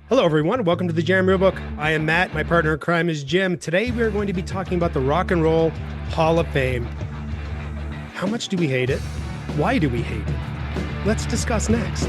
Hello, everyone. Welcome to the JAM Yearbook. I am Matt. My partner in crime is Jim. Today, we are going to be talking about the Rock and Roll Hall of Fame. How much do we hate it? Why do we hate it? Let's discuss next.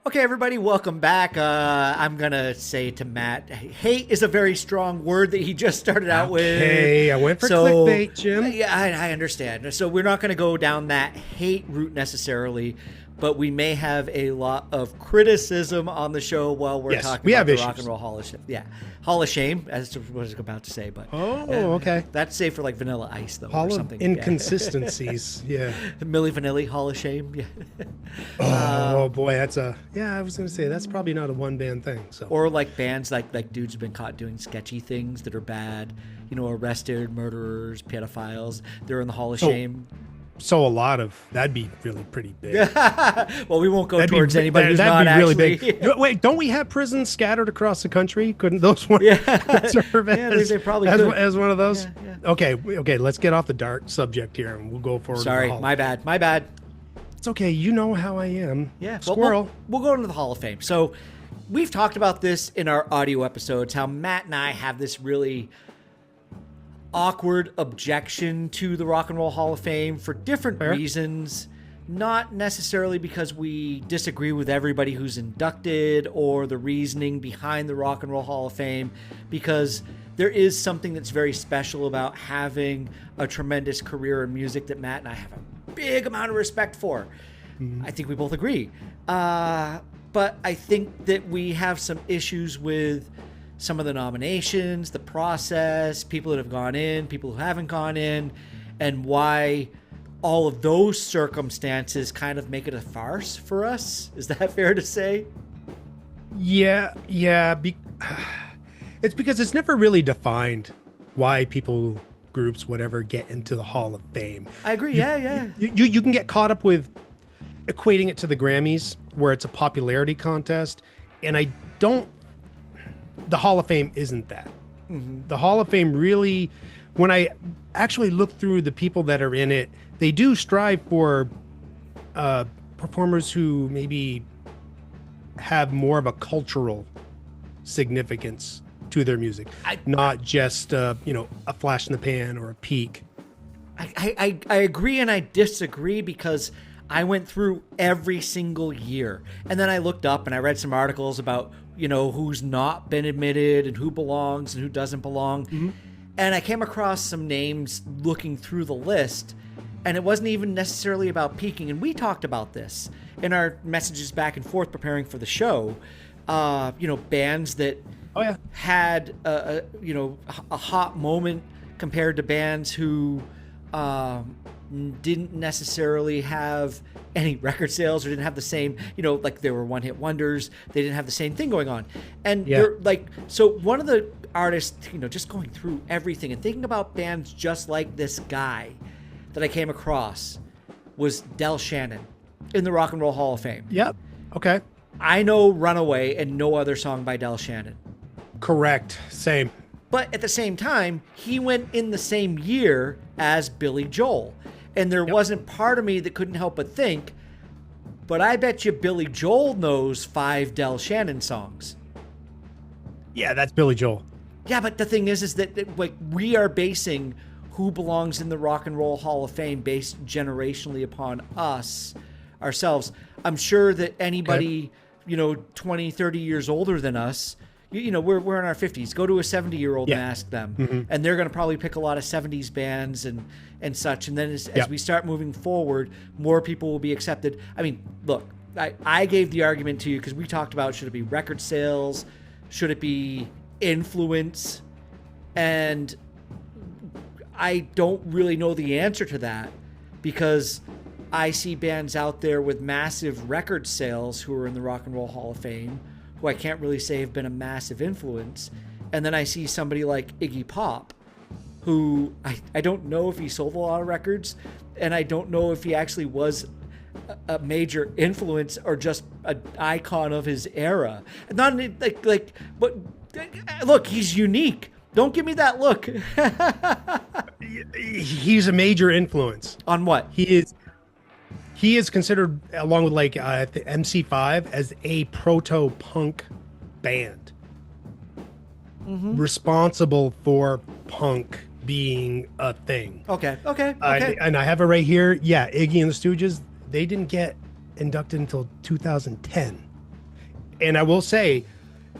Okay, everybody, welcome back. I'm going to say to Matt, hate is a very strong word that he just started out with. Okay, I went for clickbait, Jim. Yeah, I understand. So we're not going to go down that hate route necessarily, but we may have a lot of criticism on the show while we're talking about the Rock and Roll Hall of Shame. Yeah, Hall of Shame, as I was about to say. But okay. That's safe for like Vanilla Ice, though, Hall or of something. Inconsistencies, yeah. Milli Vanilli, Hall of Shame, yeah. Oh, boy, that's I was going to say, that's probably not a one-band thing. So. Or like bands like dudes have been caught doing sketchy things that are bad, arrested, murderers, pedophiles. They're in the Hall of Shame. So that'd be really pretty big. Well, we won't go towards anybody who's not really actually. Big. Wait, don't we have prisons scattered across the country? Couldn't those ones serve they probably could. as one of those? Yeah. Okay, let's get off the dark subject here and we'll go forward. Sorry, my bad. It's okay. You know how I am. Yeah, Squirrel. We'll go into the Hall of Fame. So we've talked about this in our audio episodes, how Matt and I have this really awkward objection to the Rock and Roll Hall of Fame for different reasons, not necessarily because we disagree with everybody who's inducted or the reasoning behind the Rock and Roll Hall of Fame, because there is something that's very special about having a tremendous career in music that Matt and I have a big amount of respect for. Mm-hmm. I think we both agree. But I think that we have some issues with some of the nominations, the process, people that have gone in, people who haven't gone in, and why all of those circumstances kind of make it a farce for us. Is that fair to say? Yeah. It's because it's never really defined why people, groups, whatever, get into the Hall of Fame. I agree. You can get caught up with equating it to the Grammys, where it's a popularity contest, and the Hall of Fame isn't that. Mm-hmm. The Hall of Fame really, when I actually look through the people that are in it, they do strive for performers who maybe have more of a cultural significance to their music, not just a flash in the pan or a peak. I agree and I disagree, because I went through every single year, and then I looked up and I read some articles about who's not been admitted and who belongs and who doesn't belong. Mm-hmm. And I came across some names looking through the list, and it wasn't even necessarily about peaking. And we talked about this in our messages back and forth preparing for the show. Bands that had a hot moment compared to bands who didn't necessarily have any record sales or didn't have the same, like they were one-hit wonders. They didn't have the same thing going on. And they're so one of the artists, just going through everything and thinking about bands just like this guy that I came across was Del Shannon in the Rock and Roll Hall of Fame. Yep. Okay. I know Runaway and no other song by Del Shannon. Correct. Same. But at the same time, he went in the same year as Billy Joel. And there wasn't part of me that couldn't help but think, but I bet you Billy Joel knows 5 Del Shannon songs. Yeah, that's Billy Joel. Yeah, but the thing is that like we are basing who belongs in the Rock and Roll Hall of Fame based generationally upon us, ourselves. I'm sure that anybody, 20, 30 years older than us, we're in our 50s. Go to a 70-year-old and ask them, and they're going to probably pick a lot of 70s bands and such. And then as we start moving forward, more people will be accepted. I mean, look, I gave the argument to you because we talked about, should it be record sales? Should it be influence? And I don't really know the answer to that, because I see bands out there with massive record sales who are in the Rock and Roll Hall of Fame, who I can't really say have been a massive influence. And then I see somebody like Iggy Pop, who I don't know if he sold a lot of records, and I don't know if he actually was a major influence or just an icon of his era. Not like, but look, he's unique. Don't give me that look. He's a major influence. On what? He is. he is considered, along with like the MC5, as a proto-punk band, responsible for punk being a thing. Okay. And I have it right here. Yeah, Iggy and the Stooges, they didn't get inducted until 2010. And I will say,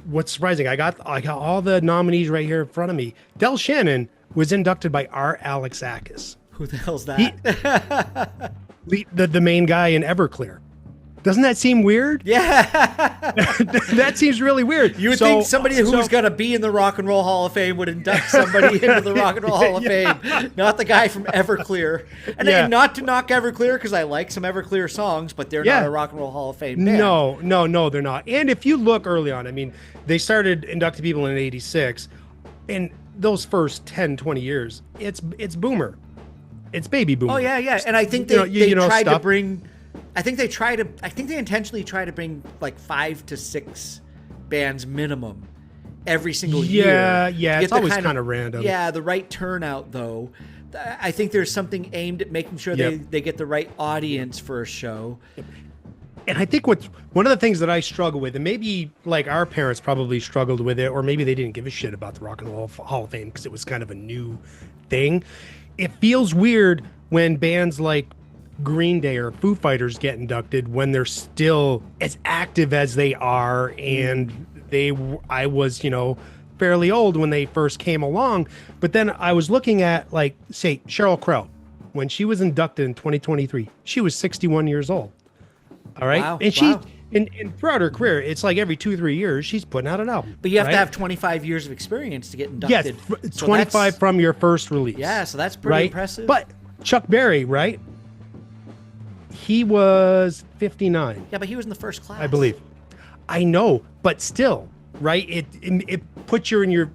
what's surprising, I got all the nominees right here in front of me. Del Shannon was inducted by Art Alexakis. Who the hell's that? The main guy in Everclear. Doesn't that seem weird? Yeah. That seems really weird. You would think somebody who's going to be in the Rock and Roll Hall of Fame would induct somebody into the Rock and Roll Hall of Fame, not the guy from Everclear. And not to knock Everclear, because I like some Everclear songs, but they're not a Rock and Roll Hall of Fame band. No, they're not. And if you look early on, I mean, they started inducting people in '86, and those first 10, 20 years, it's boomer. It's baby boomer. Oh, yeah. And I think they tried to bring... I think they intentionally try to bring like 5 to 6 bands minimum every single year. Yeah, it's always kind of random. Yeah, the right turnout though. I think there's something aimed at making sure they get the right audience for a show. And I think one of the things that I struggle with, and maybe like our parents probably struggled with it, or maybe they didn't give a shit about the Rock and Roll Hall of Fame because it was kind of a new thing. It feels weird when bands like Green Day or Foo Fighters get inducted when they're still as active as they are, and I was fairly old when they first came along. But then I was looking at, like, say, Sheryl Crow. When she was inducted in 2023, she was 61 years old. All right. Wow. And she, and throughout her career, it's like every 2-3 years, she's putting out an album. But you have to have 25 years of experience to get inducted. Yes, 25 from your first release. Yeah, so that's pretty impressive. But Chuck Berry, right? He was 59. Yeah, but he was in the first class, I believe. I know, but still, right? It puts you in your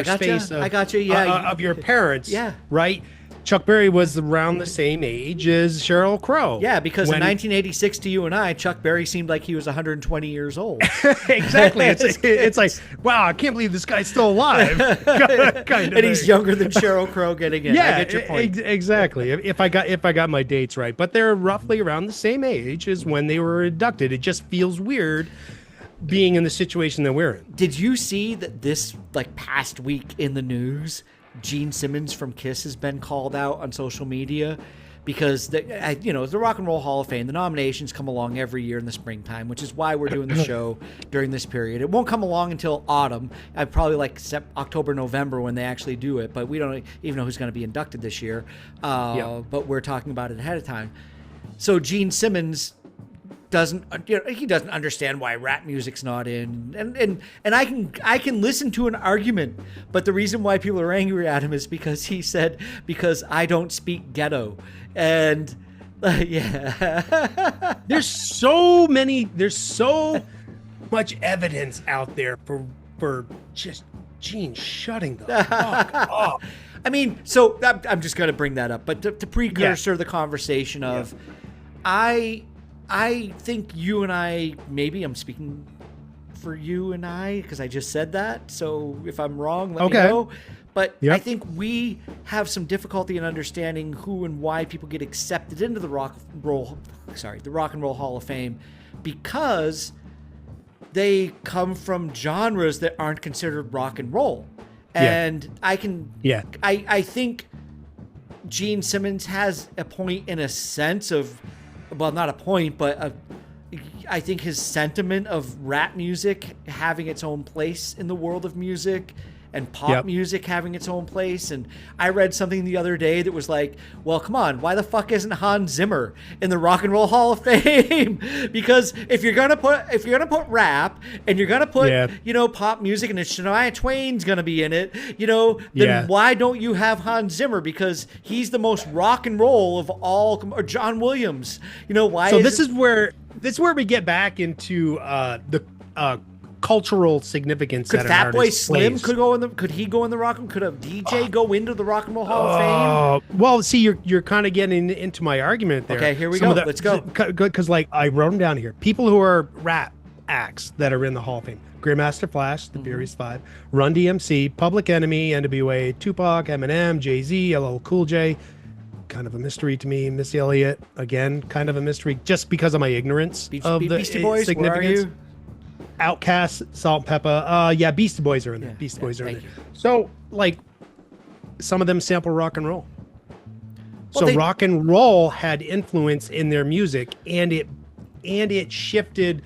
space of your parents. Yeah. Right? Chuck Berry was around the same age as Sheryl Crow. Yeah, because in 1986 to you and I, Chuck Berry seemed like he was 120 years old. Exactly. It's like, wow, I can't believe this guy's still alive. kind of and he's younger than Sheryl Crow getting in. Yeah, I get your point. Exactly. If I got my dates right. But they're roughly around the same age as when they were inducted. It just feels weird being in the situation that we're in. Did you see that this past week in the news, Gene Simmons from Kiss has been called out on social media because the Rock and Roll Hall of Fame, the nominations come along every year in the springtime, which is why we're doing the show during this period. It won't come along until autumn. I'd probably October, November when they actually do it, but we don't even know who's going to be inducted this year. But we're talking about it ahead of time. So Gene Simmons doesn't understand why rap music's not in, and I can listen to an argument, but the reason why people are angry at him is because he said, because I don't speak ghetto, and there's so much evidence out there for just Gene shutting the fuck up. I mean, so I'm just going to bring that up, but to precursor the conversation of I think you and I, maybe I'm speaking for you and I because I just said that. So if I'm wrong, let me know. But I think we have some difficulty in understanding who and why people get accepted into the Rock and Roll Hall of Fame, because they come from genres that aren't considered rock and roll. And I think Gene Simmons has a point in a sense of, well, not a point, but I think his sentiment of rap music having its own place in the world of music and pop music having its own place. And I read something the other day that was like, well, come on, why the fuck isn't Hans Zimmer in the Rock and Roll Hall of Fame? Because if you're gonna put rap and you're gonna put pop music, and Shania Twain's gonna be in it, then why don't you have Hans Zimmer? Because he's the most rock and roll of all, or John Williams. Why? So this is where we get back into the cultural significance. Could Fatboy Slim could he go in the rock? Could a DJ go into the Rock and Roll Hall of Fame? Well, see, you're kind of getting into my argument there. Okay, here we go. Let's go. Because I wrote them down here. People who are rap acts that are in the Hall of Fame: Grandmaster Flash, the Furious Five, Run DMC, Public Enemy, NWA, Tupac, Eminem, Jay-Z, LL Cool J, kind of a mystery to me. Missy Elliott, again, kind of a mystery, just because of my ignorance of the Beastie Boys, significance. where are you? Outcast, Salt and Pepper. Yeah, Beastie Boys are in there. Beastie Boys are in there. So, like, some of them sample rock and roll. Well, So rock and roll had influence in their music, and it shifted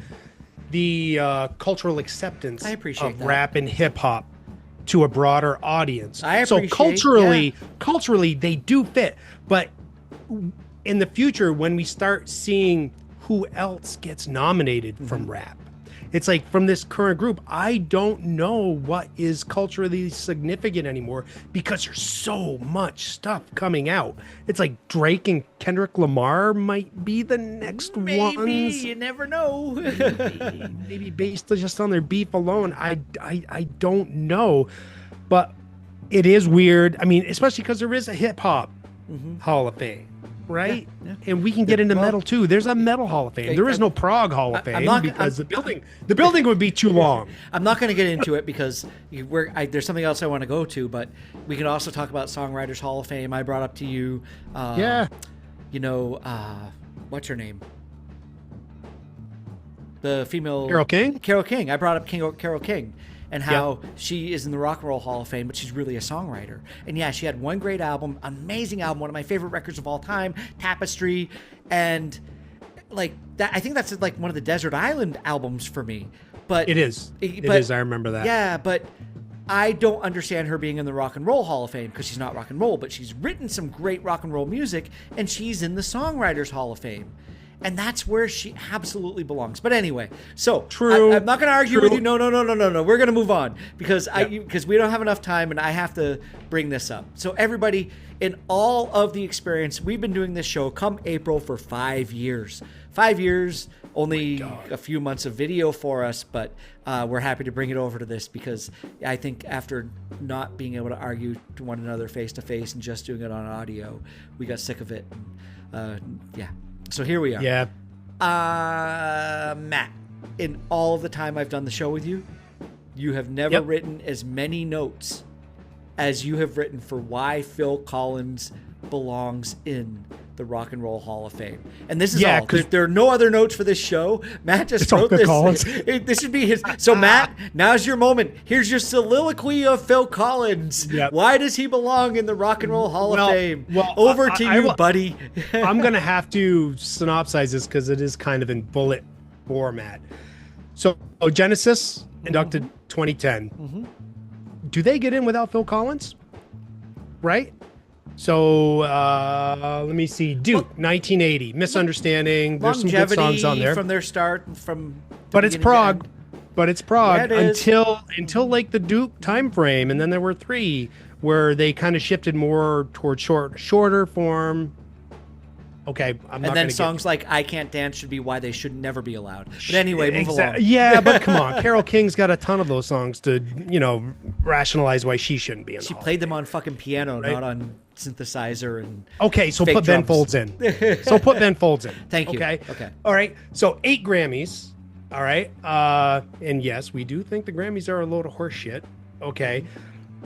the cultural acceptance of rap and hip hop to a broader audience. So culturally, they do fit. But in the future, when we start seeing who else gets nominated from rap, it's like, from this current group, I don't know what is culturally significant anymore, because there's so much stuff coming out. It's like Drake and Kendrick Lamar might be the next ones. Maybe, you never know. maybe based just on their beef alone. I don't know, but it is weird. I mean, especially because there is a hip hop Hall of Fame. Right? Yeah. And we can get into metal too. There's a metal Hall of Fame. There is no prog Hall of Fame because the building would be too long. I'm not going to get into it because there's something else I want to go to, but we can also talk about Songwriters Hall of Fame. I brought up to you, what's her name? The female Carole King. Carole King. I brought up Carole King. And how she is in the Rock and Roll Hall of Fame, but she's really a songwriter. And yeah, she had one great album, amazing album, one of my favorite records of all time, Tapestry. And like that, I think that's like one of the Desert Island albums for me. But it is. It is. I remember that. Yeah, but I don't understand her being in the Rock and Roll Hall of Fame because she's not rock and roll, but she's written some great rock and roll music, and she's in the Songwriters Hall of Fame. And that's where she absolutely belongs. But anyway, so I'm not going to argue with you. No. We're going to move on because we don't have enough time, and I have to bring this up. So everybody, in all of the experience, we've been doing this show come April for 5 years. 5 years, only a few months of video for us, but we're happy to bring it over to this because I think after not being able to argue to one another face to face and just doing it on audio, we got sick of it. So here we are. Yeah. Matt, in all of the time I've done the show with you, you have never written as many notes as you have written for why Phil Collins belongs in the Rock and Roll Hall of Fame. And this is all. There are no other notes for this show. Matt just wrote this. This should be his. So Matt, now's your moment. Here's your soliloquy of Phil Collins. Yep. Why does he belong in the Rock and Roll Hall of Fame? Over to you, buddy. I'm going to have to synopsize this because it is kind of in bullet format. So Genesis inducted 2010. Do they get in without Phil Collins? Right? So let me see. Duke, 1980, Misunderstanding. There's some good songs on there from their start. But it's prog. Yeah, until like the Duke time frame, and then there were 3 where they kind of shifted more towards shorter form. Okay, I'm not. And then songs like "I Can't Dance" should be why they should never be allowed. But anyway, move along. Yeah, but come on, Carole King's got a ton of those songs to rationalize why she shouldn't be in. She played them on fucking piano, not on synthesizer and. Okay, so put Ben Folds in. Thank you. Okay. All right. So 8 Grammys. All right. And yes, we do think the Grammys are a load of horse shit. Okay.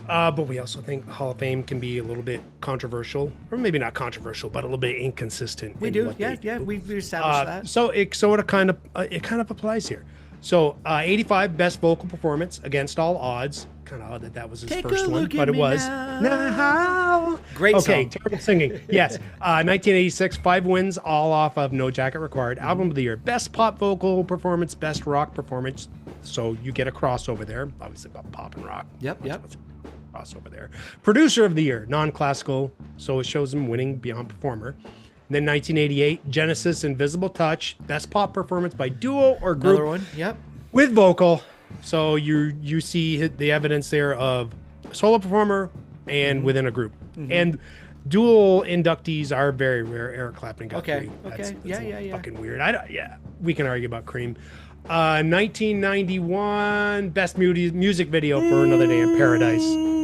But we also think the Hall of Fame can be a little bit controversial, or maybe not controversial, but a little bit inconsistent. We do, we've established that. So it kind of applies here. So 85 best vocal performance against all odds. Kind of odd that was his first one, but it was. Now. Great song. Okay, terrible singing. Yes. 1986, 5 wins, all off of No Jacket Required. Album of the year, best pop vocal performance, best rock performance. So you get a crossover there, obviously about pop and rock. Yep. Crossover there. Producer of the year, non-classical, so it shows him winning Beyond Performer. And then 1988, Genesis, Invisible Touch, best pop performance by duo or group. Another one, yep. With vocal. So you see the evidence there of a solo performer and within a group. And dual inductees are very rare. Eric Clapton got 3. That's fucking weird. We can argue about Cream. 1991 best music video for Another Day in Paradise.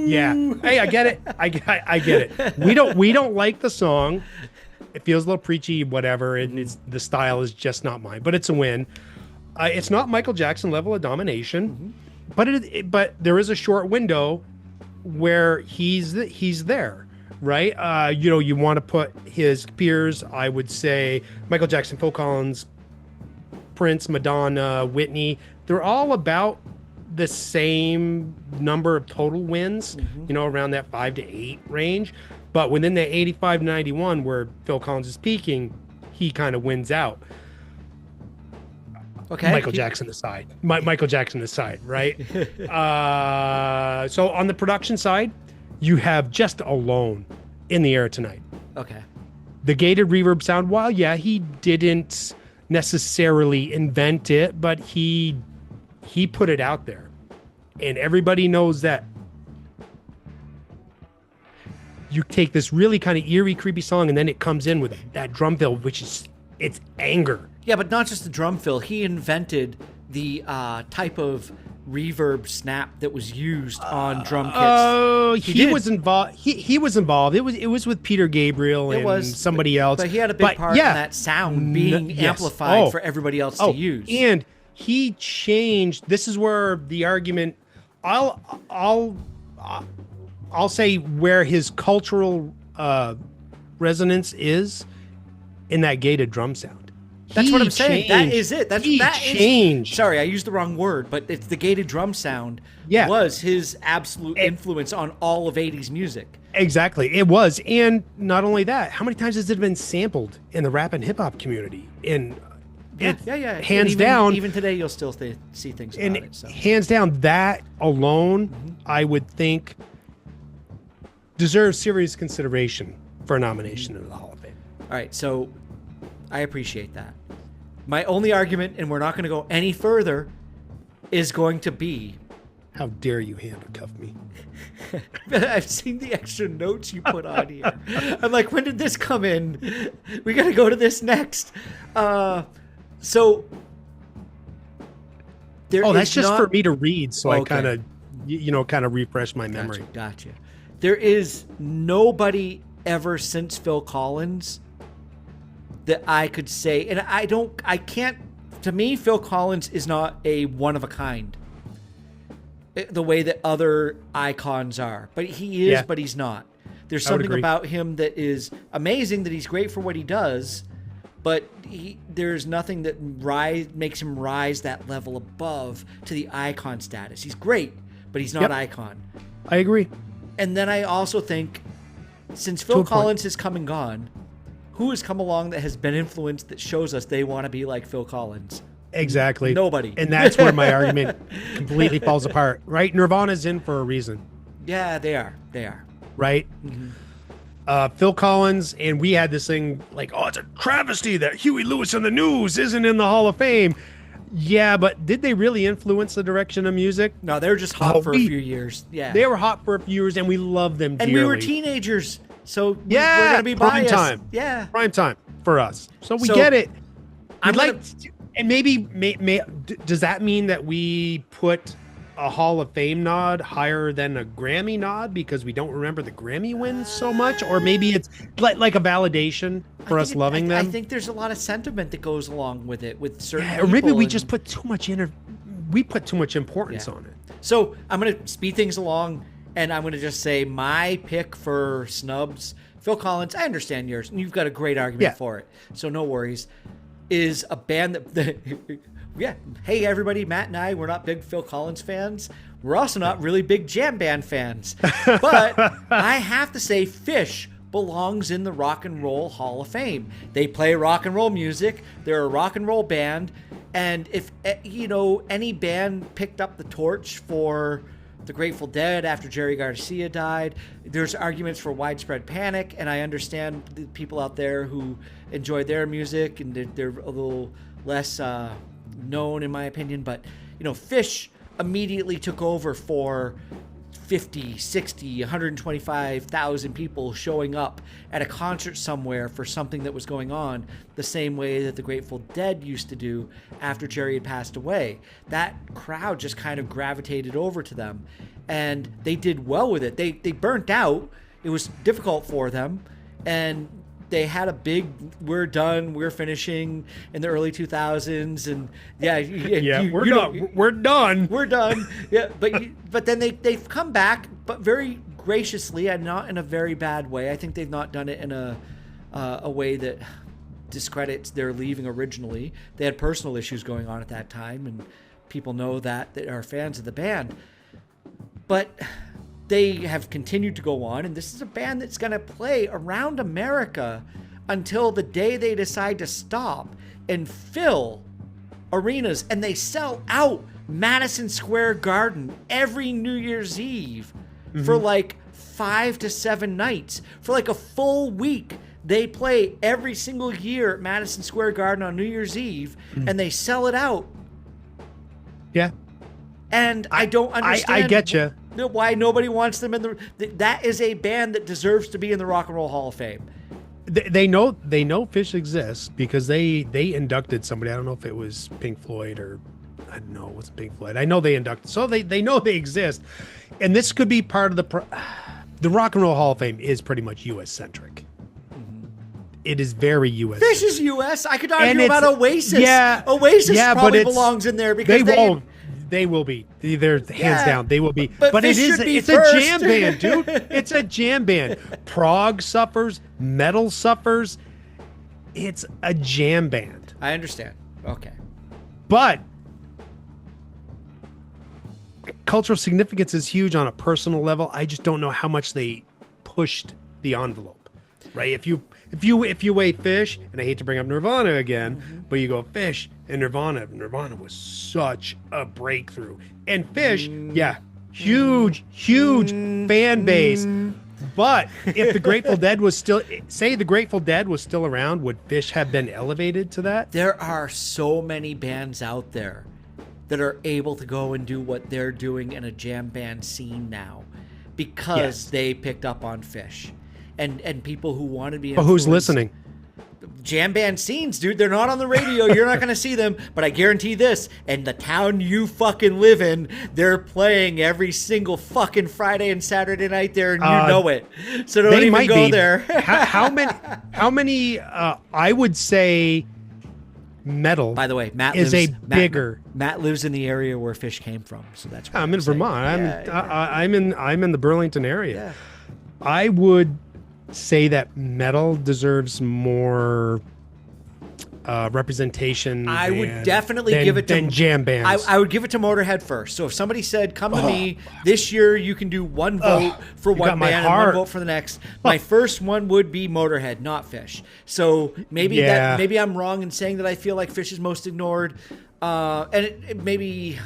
Yeah. Hey, I get it. I get it. We don't like the song. It feels a little preachy, whatever. And the style is just not mine, but it's a win. It's not Michael Jackson level of domination, but there is a short window where he's there, right? You want to put his peers. I would say Michael Jackson, Phil Collins, Prince, Madonna, Whitney. They're all about the same number of total wins, around that 5 to 8 range. But within the 85, 91, where Phil Collins is peaking, he kind of wins out. Okay. Michael Jackson aside, right? So on the production side, you have Just Alone in the Air Tonight. Okay. The gated reverb sound, while he didn't necessarily invent it, but he put it out there, and everybody knows that. You take this really kind of eerie, creepy song, and then it comes in with that drum fill, which is it's anger. Yeah, but not just the drum fill. He invented the type of reverb snap that was used on drum kits. Oh, he was involved. He was involved. It was with Peter Gabriel and somebody else. But he had a big part in that sound being amplified for everybody else to use. And he changed. This is where the argument. I'll say where his cultural resonance is in that gated drum sound. That's what I'm saying. That is it. That changed. Sorry, I used the wrong word, but it's the gated drum sound was his absolute influence on all of 80s music. Exactly. It was. And not only that, how many times has it been sampled in the rap and hip hop community? And hands down. Even today, you'll still see things about it. So. Hands down, that alone, I would think, deserves serious consideration for a nomination in the Hall of Fame. All right. So I appreciate that. My only argument, and we're not going to go any further, is going to be... How dare you handcuff me? I've seen the extra notes you put on here. I'm like, when did this come in? We got to go to this next. So... that's just for me to read, so I kind of refresh my memory. Gotcha. There is nobody ever since Phil Collins that I could say, and I can't, to me, Phil Collins is not a one of a kind the way that other icons are, but he is, but he's not. There's something about him that is amazing, that he's great for what he does, but there's nothing that makes him rise that level above to the icon status. He's great, but he's not icon. I agree. And then I also think, since Phil Collins has come and gone, who has come along that has been influenced that shows us they want to be like Phil Collins? Exactly. Nobody. And that's where my argument completely falls apart, right? Nirvana's in for a reason. Yeah, they are. They are. Right? Mm-hmm. Phil Collins, and we had this thing like, it's a travesty that Huey Lewis and the News isn't in the Hall of Fame. Yeah, but did they really influence the direction of music? No, they were just hot for a few years. Yeah. They were hot for a few years, and we loved them dearly. And we were teenagers. So we're going to be biased. Prime time. Yeah. Prime time for us. So we get it. And maybe does that mean that we put a Hall of Fame nod higher than a Grammy nod because we don't remember the Grammy wins so much? Or maybe it's like a validation for us loving them? I think there's a lot of sentiment that goes along with it with certain people. Or maybe we just put too much importance on it. So I'm going to speed things along. And I'm going to just say my pick for snubs, Phil Collins, I understand yours, and you've got a great argument for it, so no worries, is a band that, hey everybody, Matt and I, we're not big Phil Collins fans. We're also not really big jam band fans. But I have to say Phish belongs in the Rock and Roll Hall of Fame. They play rock and roll music. They're a rock and roll band. And if, any band picked up the torch for the Grateful Dead after Jerry Garcia died, there's arguments for Widespread Panic, and I understand the people out there who enjoy their music, and they're a little less known in my opinion, but Phish immediately took over for 50, 60, 125,000 people showing up at a concert somewhere for something that was going on, the same way that the Grateful Dead used to do after Jerry had passed away. That crowd just kind of gravitated over to them, and they did well with it. They burnt out. It was difficult for them, and they had a big we're done, we're finishing in the early 2000s, and we're done. We're done. Yeah, but then they've come back, but very graciously and not in a very bad way. I think they've not done it in a way that discredits their leaving originally. They had personal issues going on at that time, and people know that are fans of the band. But they have continued to go on, and this is a band that's going to play around America until the day they decide to stop and fill arenas, and they sell out Madison Square Garden every New Year's Eve for like 5 to 7 nights. For like a full week, they play every single year at Madison Square Garden on New Year's Eve, and they sell it out. Yeah. And I don't understand. I get you. Why nobody wants them in that is a band that deserves to be in the Rock and Roll Hall of Fame. They know Phish exists because they inducted somebody. I don't know if it was Pink Floyd or I don't know, it wasn't Pink Floyd. I know they inducted, so they know they exist, and this could be part of the Rock and Roll Hall of Fame is pretty much U.S. centric. It is very U.S. Phish is U.S. I could argue about Oasis. Yeah, Oasis probably belongs in there because they will be. They're hands down. They will be. But it's a jam band, dude. It's a jam band. Prog suffers. Metal suffers. It's a jam band. I understand. Okay. But cultural significance is huge on a personal level. I just don't know how much they pushed the envelope. Right? If you weigh Phish, and I hate to bring up Nirvana again, but you go Phish and Nirvana was such a breakthrough. And Phish, huge fan base. But if the Grateful Dead was still, around, would Phish have been elevated to that? There are so many bands out there that are able to go and do what they're doing in a jam band scene now because they picked up on Phish. And people who want to be influenced. But who's listening? Jam band scenes, dude. They're not on the radio. You're not going to see them. But I guarantee this, in the town you fucking live in, they're playing every single fucking Friday and Saturday night there, and you know it. So don't even go there. How many, I would say metal. By the way, Matt lives in the area where Phish came from. So that's why I'm in Vermont. I'm in the Burlington area. Yeah. I would say that metal deserves more representation. I would definitely give it to jam bands. I would give it to Motorhead first. So if somebody said, "Come to me this year, you can do one vote for one band and one vote for the next," my first one would be Motorhead, not Phish. So maybe I'm wrong in saying that I feel like Phish is most ignored. And maybe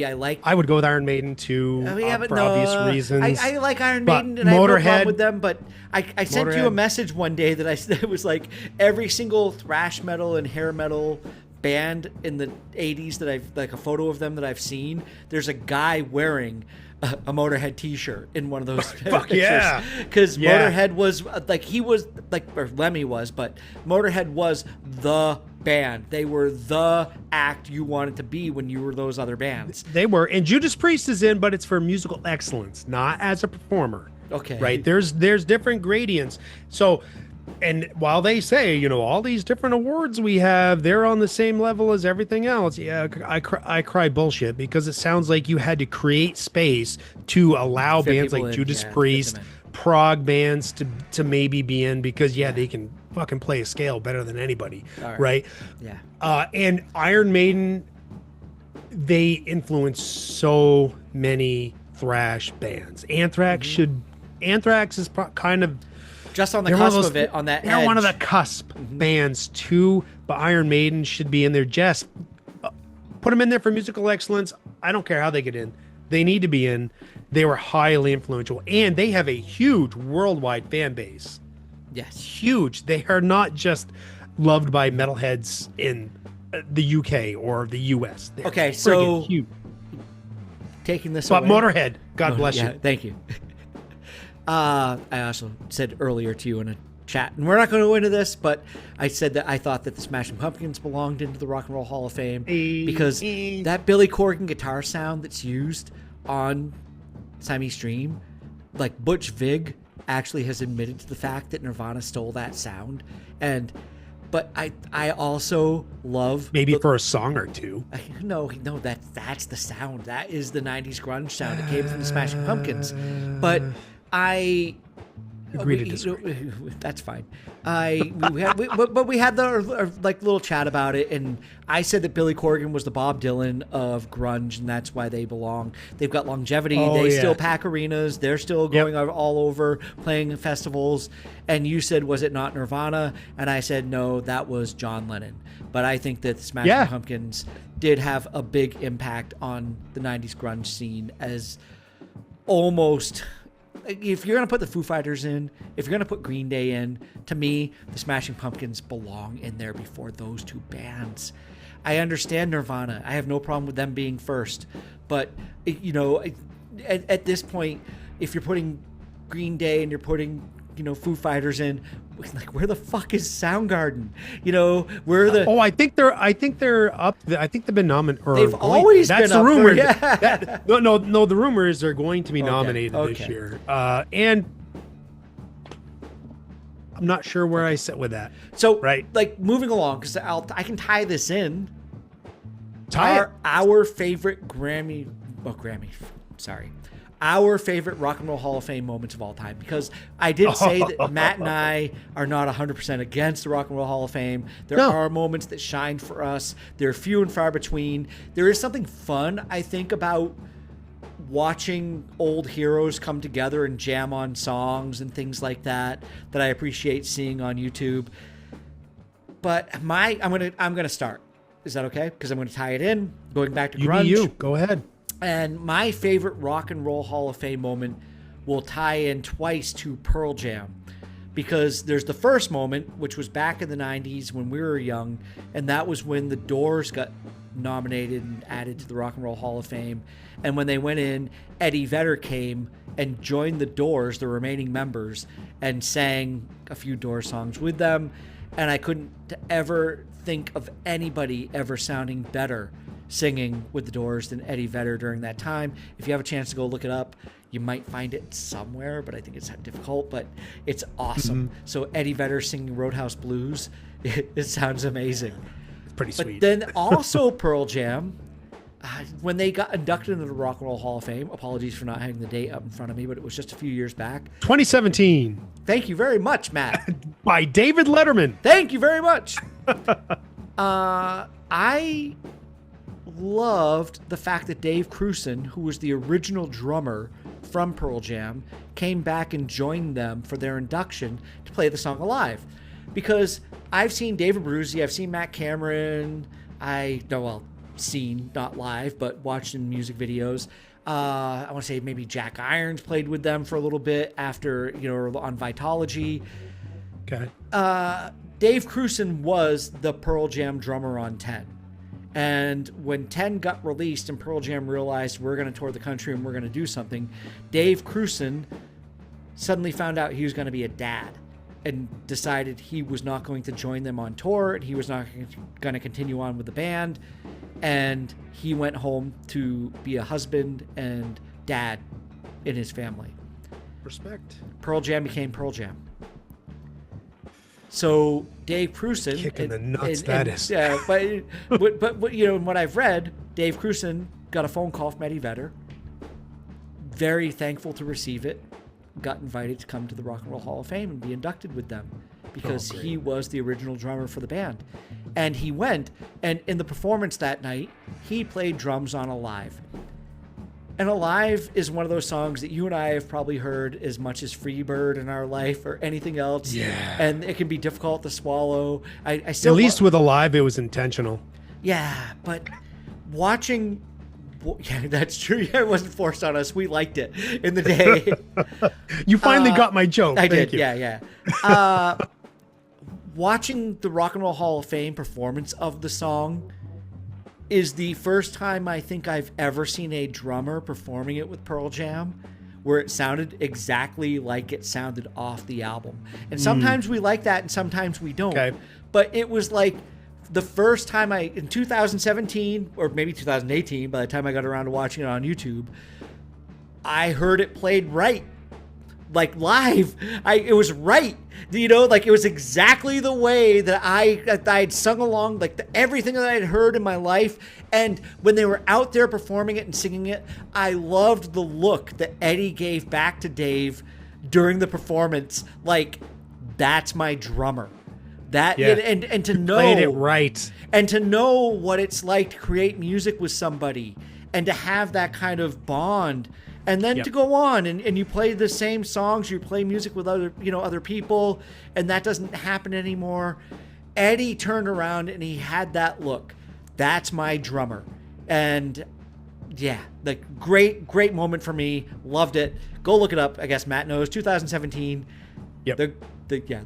I like. I would go with Iron Maiden too, for obvious reasons. I like Iron Maiden, and I have no problem with them. But I sent you a message one day that it was like every single thrash metal and hair metal band in the 80s that I've like a photo of them that I've seen. There's a guy wearing a Motorhead T-shirt in one of those Fuck pictures. Yeah, because Motorhead was or Lemmy was, but Motorhead was the band. They were the act you wanted to be when you were those other bands. They were, and Judas Priest is in, but it's for musical excellence, not as a performer. Okay, right? There's different gradients. So, and while they say, all these different awards we have, they're on the same level as everything else. Yeah, I cry bullshit because it sounds like you had to create space to allow bands like Judas Priest, prog bands to maybe be in because they can fucking play a scale better than anybody, right? Yeah. And Iron Maiden, they influence so many thrash bands. Anthrax is kind of just on the cusp of it, on that edge. They're one of the cusp bands too, but Iron Maiden should be in there. Just put them in there for musical excellence. I don't care how they get in. They need to be in. They were highly influential, and they have a huge worldwide fan base. Yes. Huge. They are not just loved by metalheads in the UK or the US. They're so huge. Taking this but away. Motorhead, God bless you. Thank you. I also said earlier to you in a chat, and we're not going to go into this, but I said that I thought that the Smashing Pumpkins belonged into the Rock and Roll Hall of Fame because that Billy Corgan guitar sound that's used on Siamese Dream, like Butch Vig actually has admitted to the fact that Nirvana stole that sound. But I also love maybe for a song or two. No, that's the sound. That is the 90s grunge sound. It came from the Smashing Pumpkins. But I agree to disagree. That's fine. We had the little chat about it, and I said that Billy Corgan was the Bob Dylan of grunge, and that's why they belong. They've got longevity. They still pack arenas. They're still going all over, playing festivals. And you said, was it not Nirvana? And I said, no, that was John Lennon. But I think that the Smashing Pumpkins did have a big impact on the 90s grunge scene as almost... If you're going to put the Foo Fighters in, if you're going to put Green Day in, to me, the Smashing Pumpkins belong in there before those two bands. I understand Nirvana. I have no problem with them being first. But, at this point, if you're putting Green Day and you're putting, Foo Fighters in, like, where the fuck is Soundgarden? Where the... I think they're up. I think they've been nominated. They've always been up. That's the rumor. No, the rumor is they're going to be nominated this year. And I'm not sure where I sit with that. So, moving along, because I can tie this in. Our favorite our favorite Rock and Roll Hall of Fame moments of all time, because I did say that Matt and I are not 100% against the Rock and Roll Hall of Fame. There are moments that shine for us. They're few and far between. There is something fun, I think, about watching old heroes come together and jam on songs and things like that I appreciate seeing on YouTube. But I'm gonna start. Is that okay? Because I'm going to tie it in, going back to grunge. You go ahead. And my favorite Rock and Roll Hall of Fame moment will tie in twice to Pearl Jam, because there's the first moment, which was back in the 90s when we were young, and that was when the Doors got nominated and added to the Rock and Roll Hall of Fame. And when they went in, Eddie Vedder came and joined the Doors, the remaining members, and sang a few Doors songs with them. And I couldn't ever think of anybody ever sounding better singing with the Doors than Eddie Vedder during that time. If you have a chance to go look it up, you might find it somewhere, but I think it's difficult, but it's awesome. Mm-hmm. So Eddie Vedder singing Roadhouse Blues, it sounds amazing. It's pretty sweet. But then also Pearl Jam, when they got inducted into the Rock and Roll Hall of Fame, apologies for not having the date up in front of me, but it was just a few years back. 2017. Thank you very much, Matt. By David Letterman. Thank you very much. I loved the fact that Dave Krusen, who was the original drummer from Pearl Jam, came back and joined them for their induction to play the song Alive. Because I've seen David Bruzy, I've seen Matt Cameron, seen, not live, but watched in music videos. I want to say maybe Jack Irons played with them for a little bit after, on Vitology. Okay. Dave Krusen was the Pearl Jam drummer on 10. And when 10 got released and Pearl Jam realized we're going to tour the country and we're going to do something, Dave Krusen suddenly found out he was going to be a dad and decided he was not going to join them on tour and he was not going to continue on with the band. And he went home to be a husband and dad in his family. Respect. Pearl Jam became Pearl Jam. So Dave Krusen, kicking the nuts, that is. Yeah, but what I've read, Dave Krusen got a phone call from Eddie Vedder. Very thankful to receive it. Got invited to come to the Rock and Roll Hall of Fame and be inducted with them because he was the original drummer for the band. And he went, and in the performance that night, he played drums on Alive. And Alive is one of those songs that you and I have probably heard as much as Freebird in our life or anything else. Yeah. And it can be difficult to swallow. I still At least with Alive, it was intentional. Yeah, but watching... Yeah, that's true. Yeah, it wasn't forced on us. We liked it in the day. You finally got my joke. I Thank did. you. Yeah. Watching the Rock and Roll Hall of Fame performance of the song is the first time I think I've ever seen a drummer performing it with Pearl Jam where it sounded exactly like it sounded off the album. And sometimes we like that and sometimes we don't. Okay. But it was like the first time in 2017 or maybe 2018, by the time I got around to watching it on YouTube, I heard it played right like live, it was right. You know, like it was exactly the way that I'd sung along, like everything that I'd heard in my life. And when they were out there performing it and singing it, I loved the look that Eddie gave back to Dave during the performance. Like, that's my drummer. That and to know played it right, and to know what it's like to create music with somebody and to have that kind of bond. And then to go on and you play the same songs, you play music with other people, and that doesn't happen anymore. Eddie turned around and he had that look. That's my drummer. And yeah, like great moment for me. Loved it. Go look it up. I guess Matt knows. 2017. Yep. The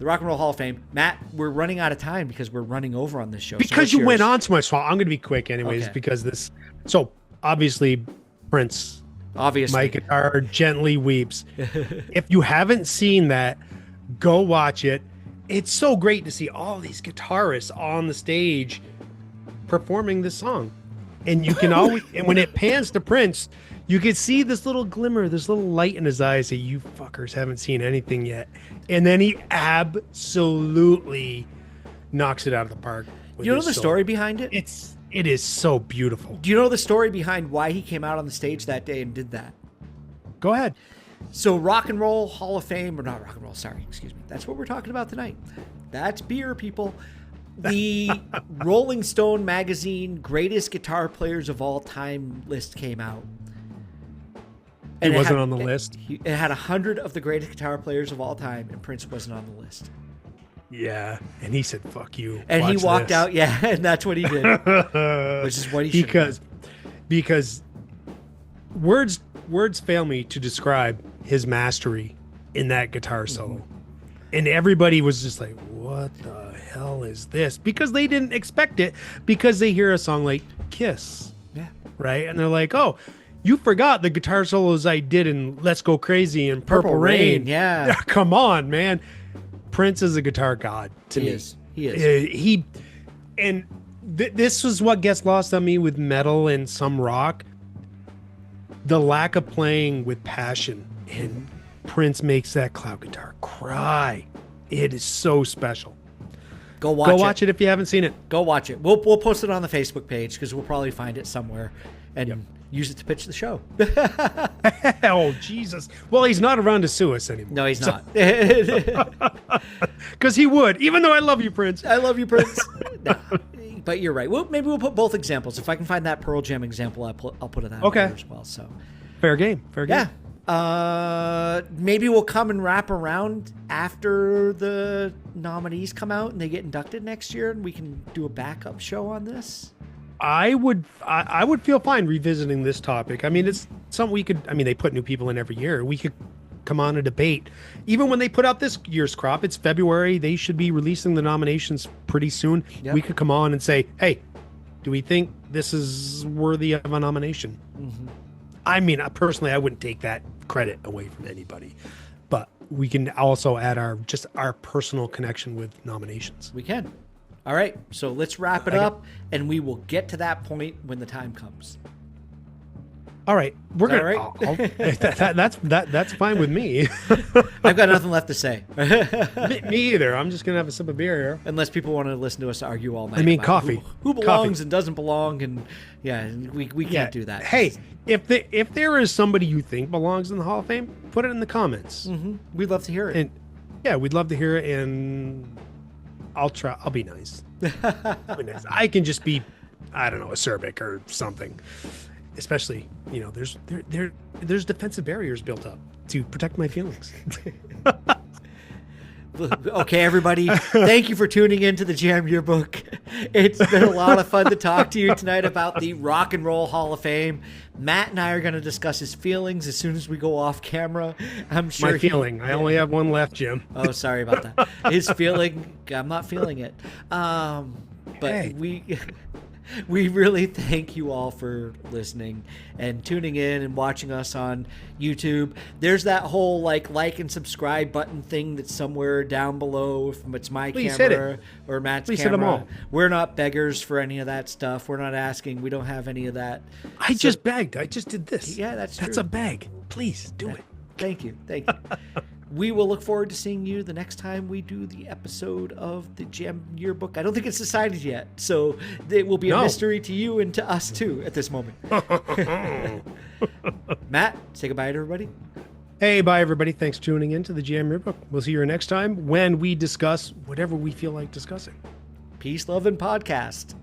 Rock and Roll Hall of Fame. Matt, we're running out of time because we're running over on this show. Because you went on so much. So I'm going to be quick anyways, because this. So obviously Prince. Obviously. My guitar gently weeps. If you haven't seen that, go watch it. It's so great to see all these guitarists on the stage performing this song. And you can always, and when it pans to Prince, you can see this little glimmer, this little light in his eyes that you fuckers haven't seen anything yet. And then he absolutely knocks it out of the park. You know the story behind it? It is so beautiful. Do you know the story behind why he came out on the stage that day and did that? Go ahead. So Rock and Roll Hall of Fame, or not Rock and Roll, sorry, excuse me. That's what we're talking about tonight. That's beer, people. The Rolling Stone magazine Greatest Guitar Players of All Time list came out. And it wasn't on the list? It had 100 of the greatest guitar players of all time, and Prince wasn't on the list. Yeah, and he said, "Fuck you." And he walked out. Yeah, and that's what he did. Which is what he should. Because words fail me to describe his mastery in that guitar solo, and everybody was just like, "What the hell is this?" Because they didn't expect it. Because they hear a song like "Kiss," right, and they're like, "Oh, you forgot the guitar solos I did in Let's Go Crazy and Purple Rain." Yeah, come on, man. Prince is a guitar god to me. He is. This was what gets lost on me with metal and some rock. The lack of playing with passion. And Prince makes that cloud guitar cry. It is so special. Go watch it if you haven't seen it. Go watch it. We'll post it on the Facebook page because we'll probably find it somewhere and use it to pitch the show. Oh, Jesus. Well, he's not around to sue us anymore. No, he's not. Because he would, even though I love you, Prince. I love you, Prince. No, but you're right. Maybe we'll put both examples. If I can find that Pearl Jam example, I'll put it out there as well. So, fair game. Yeah. Maybe we'll come and wrap around after the nominees come out and they get inducted next year, and we can do a backup show on this. I would feel fine revisiting this topic. I mean, it's something we could. I mean, they put new people in every year. We could come on a debate. Even when they put out this year's crop, it's February. They should be releasing the nominations pretty soon. Yep. We could come on and say, "Hey, do we think this is worthy of a nomination?" Mm-hmm. I mean, personally, I wouldn't take that credit away from anybody, but we can also add our personal connection with nominations. We can. All right, so let's wrap it up, and we will get to that point when the time comes. All right, we're gonna. Right? That's fine with me. I've got nothing left to say. me either. I'm just gonna have a sip of beer here. Unless people want to listen to us argue all night. I mean, coffee. Who belongs and doesn't belong, and we can't do that. Hey, if there is somebody you think belongs in the Hall of Fame, put it in the comments. Mm-hmm. We'd love to hear it. And we'd love to hear it, and I'll try. I'll be nice. I can just be, I don't know, acerbic or something. Especially, there's defensive barriers built up to protect my feelings. Okay, everybody, thank you for tuning in to the JAM Yearbook. It's been a lot of fun to talk to you tonight about the Rock and Roll Hall of Fame. Matt and I are going to discuss his feelings as soon as we go off camera. I'm sure my feeling. I only have one left, Jim. Oh, sorry about that. His feeling, I'm not feeling it. But hey. We really thank you all for listening and tuning in and watching us on YouTube. There's that whole like and subscribe button thing that's somewhere down below. If it's my camera or Matt's Please camera. Hit them all. We're not beggars for any of that stuff. We're not asking. We don't have any of that. I just begged. I just did this. Yeah, that's true. That's a beg. Please do it. Thank you. we will look forward to seeing you the next time we do the episode of the JAM Yearbook. I don't think it's decided yet, so it will be a mystery to you and to us too at this moment. Matt, say goodbye to everybody. Hey, bye everybody. Thanks for tuning in to the JAM Yearbook. We'll see you next time when we discuss whatever we feel like discussing. Peace, love, and podcast.